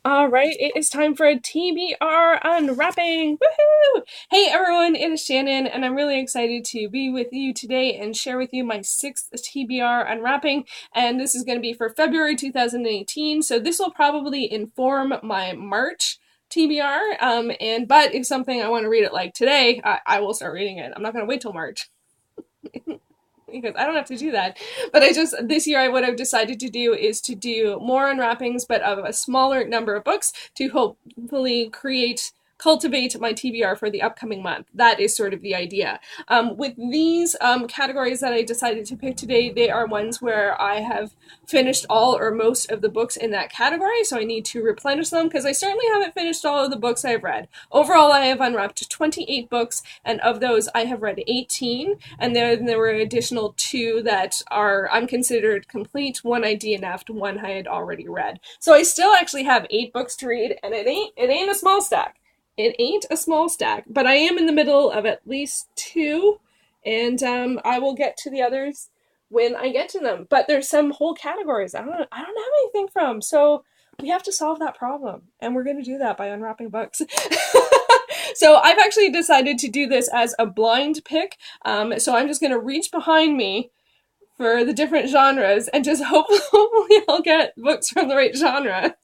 All right, it is time for a TBR Unwrapping. Woohoo! Hey everyone, it is Shannon, and I'm really excited to be with you today and share with you my 6th TBR Unwrapping. And this is going to be for February 2018, so this will probably inform my March TBR. But if something I want to read it like today, I will start reading it. I'm not going to wait till March. Because I don't have to do that. But this year, what I've decided to do is to do more unwrappings, but of a smaller number of books to hopefully cultivate my TBR for the upcoming month. That is sort of the idea. With these categories that I decided to pick today, they are ones where I have finished all or most of the books in that category, so I need to replenish them because I certainly haven't finished all of the books I've read. Overall, I have unwrapped 28 books, and of those, I have read 18, and then there were additional 2 that are unconsidered complete. One I DNF'd, one I had already read. So I still actually have 8 books to read, and it ain't a small stack. It ain't a small stack, but I am in the middle of at least 2, and I will get to the others when I get to them. But there's some whole categories I don't have anything from, so we have to solve that problem, and we're going to do that by unwrapping books. So I've actually decided to do this as a blind pick, so I'm just going to reach behind me for the different genres and just hopefully I'll get books from the right genre.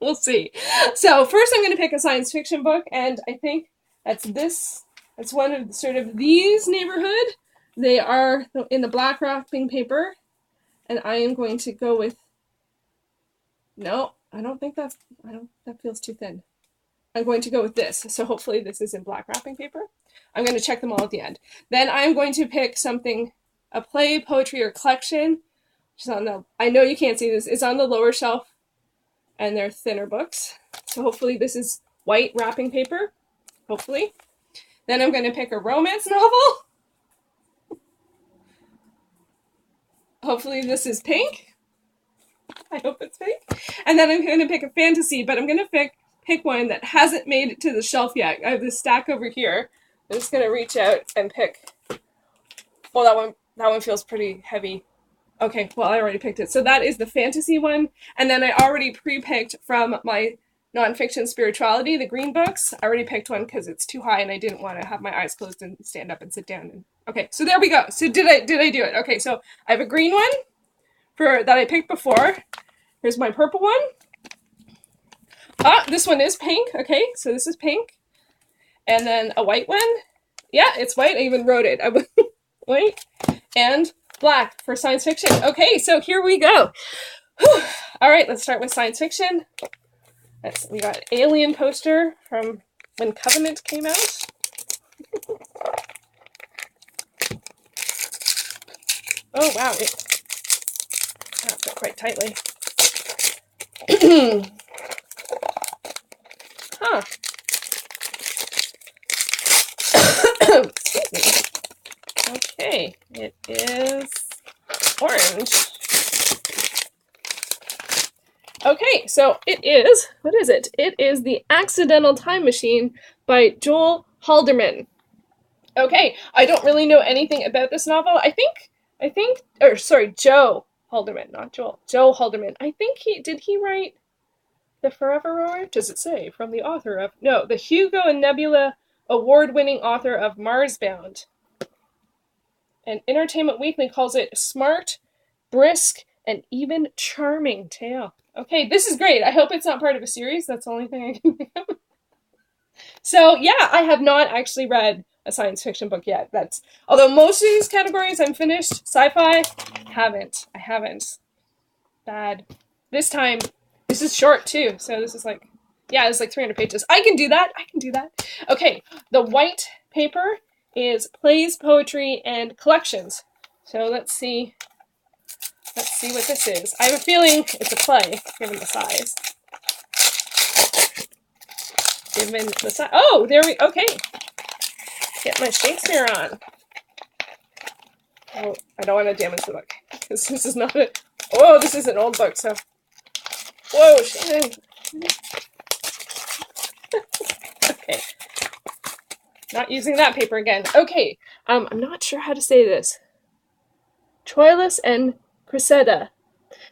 We'll see. So first I'm going to pick a science fiction book, and I think that's one of sort of these neighborhood. They are in the black wrapping paper, and I am going to go with, no, that feels too thin. I'm going to go with this, so hopefully this is in black wrapping paper. I'm going to check them all at the end. Then I'm going to pick something, a play, poetry, or collection. I know you can't see this, it's on the lower shelf, and they're thinner books. So hopefully this is white wrapping paper, hopefully. Then I'm going to pick a romance novel. Hopefully this is pink. I hope it's pink. And then I'm going to pick a fantasy, but I'm going to pick one that hasn't made it to the shelf yet. I have this stack over here. I'm just going to reach out and pick. Oh, that one feels pretty heavy. Okay, well, I already picked it. So that is the fantasy one. And then I already pre-picked from my nonfiction spirituality, the green books. I already picked one because it's too high and I didn't want to have my eyes closed and stand up and sit down. Okay, so there we go. So did I do it? Okay, so I have a green one that I picked before. Here's my purple one. This one is pink. Okay, so this is pink. And then a white one. Yeah, it's white. I even wrote it. White and black for science fiction. Okay, so here we go. Whew. All right, let's start with science fiction. We got Alien poster from when Covenant came out. Oh, wow. It fit quite tightly. Huh. Excuse me. Okay, it is orange. Okay, so it is, what is it? It is The Accidental Time Machine by Joel Haldeman. Okay, I don't really know anything about this novel. Joe Haldeman, not Joel. Joe Haldeman. I think did he write The Forever Roar? Does it say? From the author of, no, the Hugo and Nebula award-winning author of Marsbound. And Entertainment Weekly calls it smart, brisk, and even charming tale. Okay, this is great. I hope it's not part of a series. That's the only thing I can think of. So yeah, I have not actually read a science fiction book yet. Although most of these categories I'm finished. Sci-fi, I haven't. Bad. This time, this is short too. So this is it's like 300 pages. I can do that. Okay, the white paper is plays, poetry, and collections. So let's see what this is. I have a feeling it's a play, given the size. Oh, okay. Get my Shakespeare on. Oh, I don't want to damage the book, because this is not this is an old book, so. Whoa, Shannon. Okay. Not using that paper again. Okay, I'm not sure how to say this. Troilus and Cressida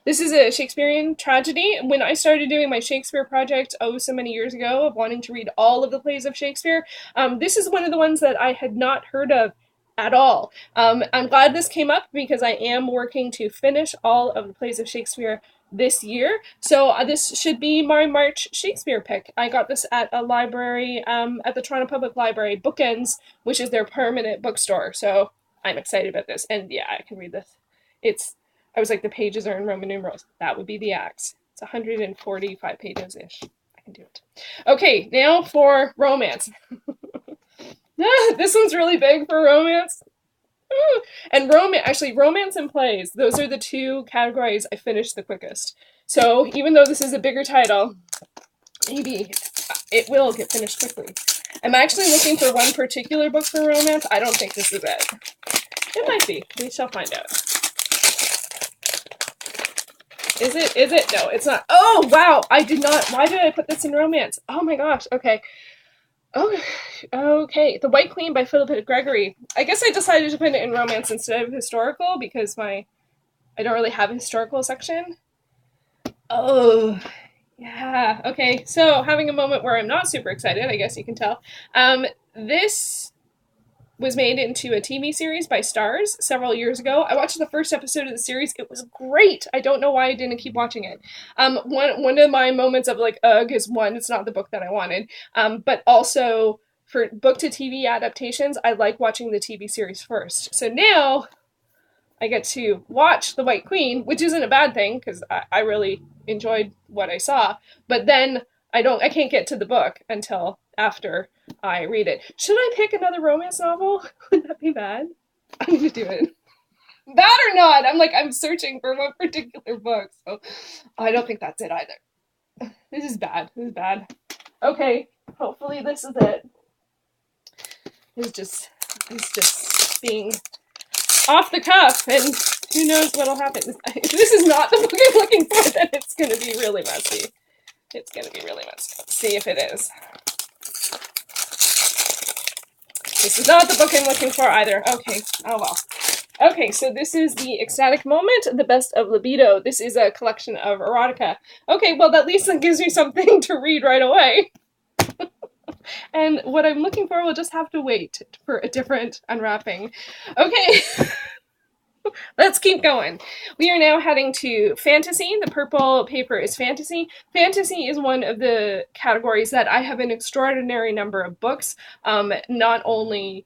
This is a Shakespearean tragedy. When I started doing my Shakespeare project, oh, so many years ago, of wanting to read all of the plays of Shakespeare, this is one of the ones that I had not heard of at all. I'm glad this came up because I am working to finish all of the plays of Shakespeare this year. So this should be my March Shakespeare pick. I got this at a library, at the Toronto Public Library Bookends, which is their permanent bookstore. So I'm excited about this. And yeah, I can read this. I was like, the pages are in Roman numerals. That would be the acts. It's 145 pages-ish. I can do it. Okay, now for romance. This one's really big for romance. And romance and plays, those are the two categories I finished the quickest. So even though this is a bigger title, maybe it will get finished quickly. I'm actually looking for one particular book for romance. I don't think this is it. It might be. We shall find out. Is it? Is it? No, it's not. Oh, wow. I did not. Why did I put this in romance? Oh my gosh. Okay. Oh, okay. The White Queen by Philip Gregory. I guess I decided to put it in romance instead of historical because I don't really have a historical section. Oh, yeah. Okay. So having a moment where I'm not super excited, I guess you can tell. This was made into a TV series by Starz several years ago. I watched the first episode of the series. It was great. I don't know why I didn't keep watching it. One of my moments of like, ugh, is one, it's not the book that I wanted. But also for book to TV adaptations, I like watching the TV series first. So now I get to watch The White Queen, which isn't a bad thing because I really enjoyed what I saw. But then I can't get to the book until after I read it. Should I pick another romance novel? Would that be bad? I need to do it. Bad or not? I'm searching for one particular book, so I don't think that's it either. This is bad. This is bad. Okay, hopefully this is it. It's just being off the cuff, and who knows what'll happen. If this is not the book I'm looking for, then it's going to be really messy. It's going to be really messy. Let's see if it is. This is not the book I'm looking for either. Okay. Oh well. Okay, so this is The Ecstatic Moment, The Best of Libido. This is a collection of erotica. Okay, well, at least that gives me something to read right away. And what I'm looking for will just have to wait for a different unwrapping. Okay. Let's keep going. We are now heading to fantasy. The purple paper is fantasy. Fantasy is one of the categories that I have an extraordinary number of books, not only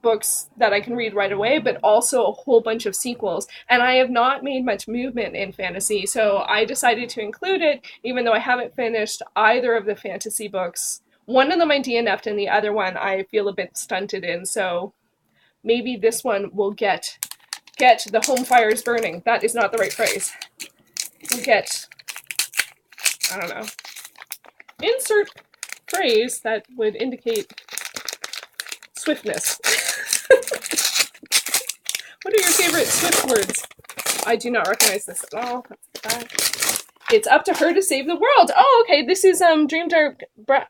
books that I can read right away, but also a whole bunch of sequels. And I have not made much movement in fantasy, so I decided to include it, even though I haven't finished either of the fantasy books. One of them I DNF'd and the other one I feel a bit stunted in, so maybe this one will get the home fires burning. That is not the right phrase. Get, I don't know, insert phrase that would indicate swiftness. What are your favorite swift words? I do not recognize this at all. It's up to her to save the world. Oh, okay. This is Dreamdark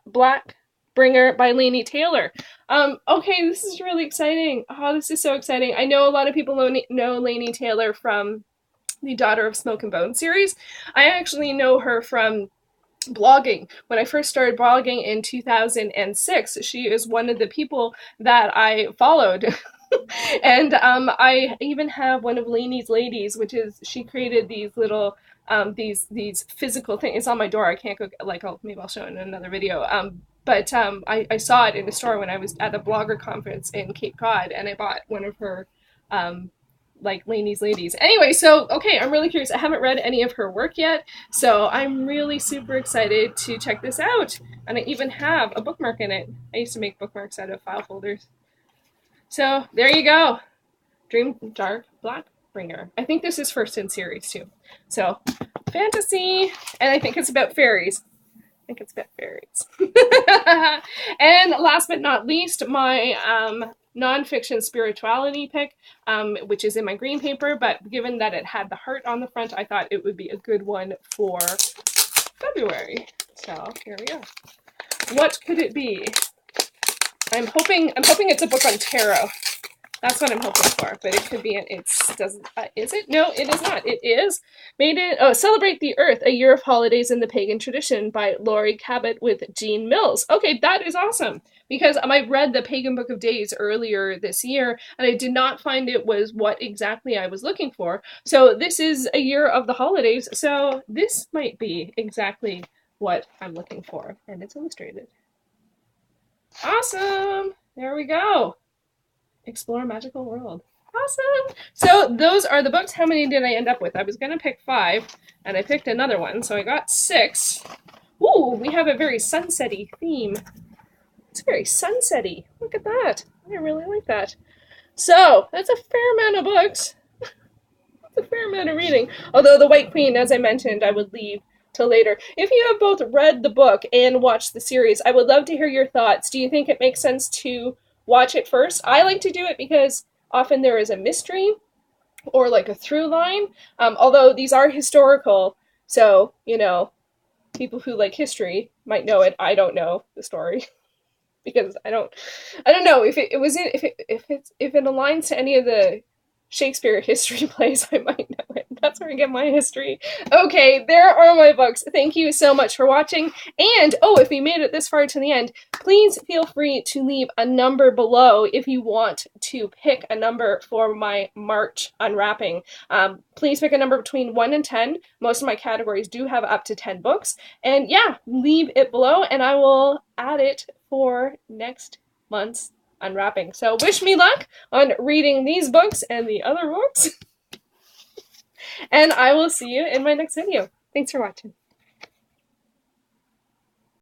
Black Bringer by Laini Taylor. Okay, this is really exciting. Oh, this is so exciting. I know a lot of people know Laini Taylor from the Daughter of Smoke and Bone series. I actually know her from blogging. When I first started blogging in 2006, she is one of the people that I followed. And I even have one of Lainey's ladies, which is, she created these little these physical things. It's on my door. I can't go, like, maybe I'll show it in another video. But I saw it in the store when I was at a blogger conference in Cape Cod, and I bought one of her like Lainey's ladies. Anyway, so okay, I'm really curious. I haven't read any of her work yet, so I'm really super excited to check this out. And I even have a bookmark in it. I used to make bookmarks out of file folders. So there you go. Dream Dark Black Bringer. I think this is first in series too. So fantasy, and I think it's about fairies. I think it's about fairies. And last but not least, my nonfiction spirituality pick, which is in my green paper, but given that it had the heart on the front, I thought it would be a good one for February. So here we go. What could it be? I'm hoping it's a book on tarot. That's what I'm hoping for, but it could be it's doesn't is it? No, it is not. It is made in Celebrate the Earth, a Year of Holidays in the Pagan Tradition by Laurie Cabot with Jean Mills. Okay, that is awesome because I read the Pagan Book of Days earlier this year and I did not find it was what exactly I was looking for. So this is a year of the holidays, so this might be exactly what I'm looking for, and it's illustrated. Awesome! There we go. Explore a magical world. Awesome! So those are the books. How many did I end up with? I was going to pick 5, and I picked another one, so I got 6. Ooh, we have a very sunsetty theme. It's very sunsetty. Look at that. I really like that. So, that's a fair amount of books. That's a fair amount of reading. Although the White Queen, as I mentioned, I would leave till later. If you have both read the book and watched the series, I would love to hear your thoughts. Do you think it makes sense to watch it first? I like to do it because often there is a mystery or like a through line. Although these are historical, so, you know, people who like history might know it. I don't know the story because I don't know if it was in, if it aligns to any of the Shakespeare history plays, I might know it. That's where I get my history. Okay, there are my books. Thank you so much for watching. And, oh, if you made it this far to the end, please feel free to leave a number below if you want to pick a number for my March Unwrapping. Please pick a number between 1 and 10. Most of my categories do have up to 10 books. And yeah, leave it below and I will add it for next month's unwrapping. So wish me luck on reading these books and the other books. And I will see you in my next video. Thanks for watching.